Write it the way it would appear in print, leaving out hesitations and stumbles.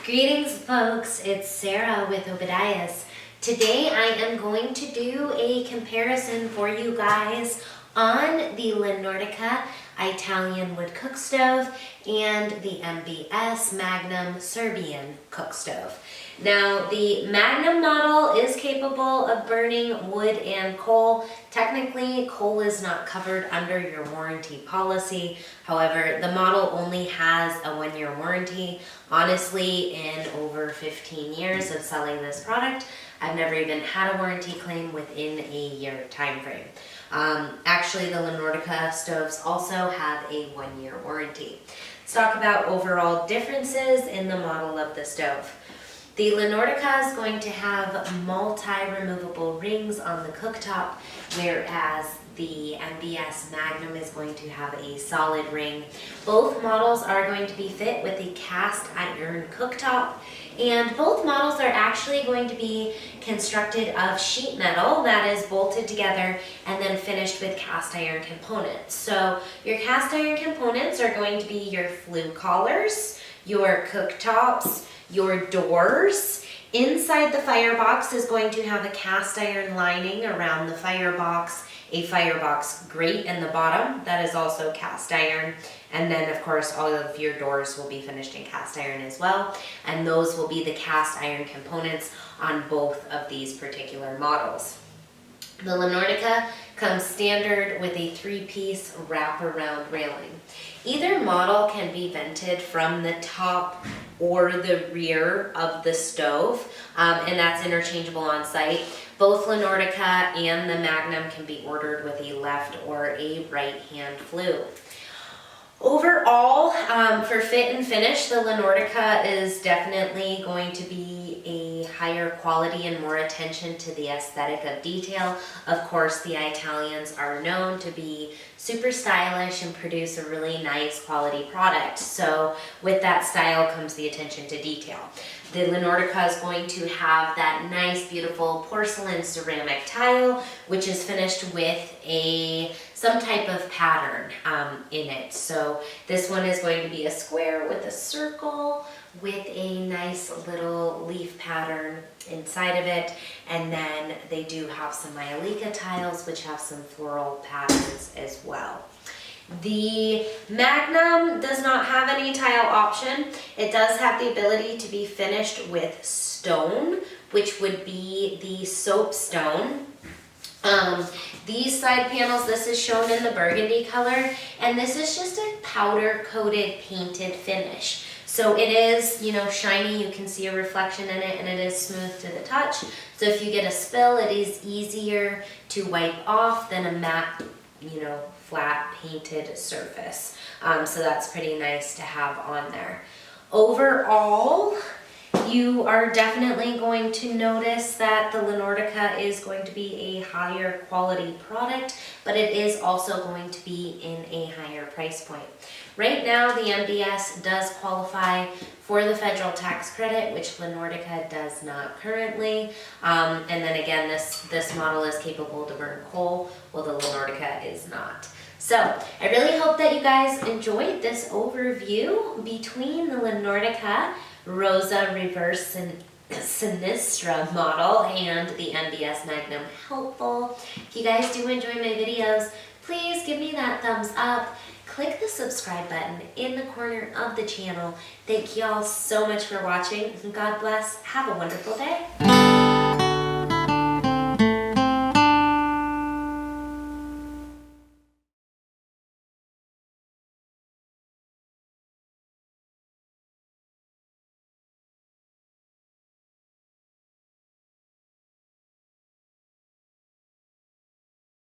Greetings folks, it's Sarah with Obadiah's. Today I am going to do a comparison for you guys on the Nordica Italian wood cook stove and the MBS Magnum Serbian cook stove. Now the Magnum model is capable of burning wood and coal. Technically, coal is not covered under your warranty policy. However, the model only has a 1-year warranty. Honestly, in over 15 years of selling this product, I've never even had a warranty claim within a year time frame. Actually, the Nordica stoves also have a 1-year warranty. Let's talk about overall differences in the model of the stove. The Nordica is going to have multi-removable rings on the cooktop, whereas the MBS Magnum is going to have a solid ring. Both models are going to be fit with a cast iron cooktop, and both models are actually going to be constructed of sheet metal that is bolted together and then finished with cast iron components. So your cast iron components are going to be your flue collars, your cooktops, your doors. Inside the firebox is going to have a cast iron lining around the firebox, a firebox grate in the bottom that is also cast iron, and then of course all of your doors will be finished in cast iron as well, and those will be the cast iron components on both of these particular models. The Nordica comes standard with a 3-piece wraparound railing. Either model can be vented from the top or the rear of the stove, and that's interchangeable on site. Both Nordica and the Magnum can be ordered with a left or a right hand flue. Overall, for fit and finish, the Nordica is definitely going to be a higher quality and more attention to the aesthetic of detail. Of course, the Italians are known to be super stylish and produce a really nice quality product. So with that style comes the attention to detail. The Nordica is going to have that nice, beautiful porcelain ceramic tile, which is finished with some type of pattern in it. So this one is going to be a square with a circle with a nice little leaf pattern inside of it. And then they do have some Myelica tiles, which have some floral patterns as well. The Magnum does not have any tile option. It does have the ability to be finished with stone, which would be the soapstone. These side panels, this is shown in the burgundy color, and this is just a powder coated painted finish. So it is, shiny, you can see a reflection in it, and it is smooth to the touch. So if you get a spill, it is easier to wipe off than a matte, flat painted surface. So that's pretty nice to have on there. Overall, you are definitely going to notice that the Nordica is going to be a higher quality product, but it is also going to be in a higher price point. Right now, the MBS does qualify for the federal tax credit, which the Nordica does not currently. And then again, this model is capable to burn coal, while the Nordica is not. So I really hope that you guys enjoyed this overview between the Nordica Rosa Reverse and Sinistra model and the MBS Magnum helpful. If you guys do enjoy my videos, please give me that thumbs up. Click the subscribe button in the corner of the channel. Thank you all so much for watching. God bless. Have a wonderful day.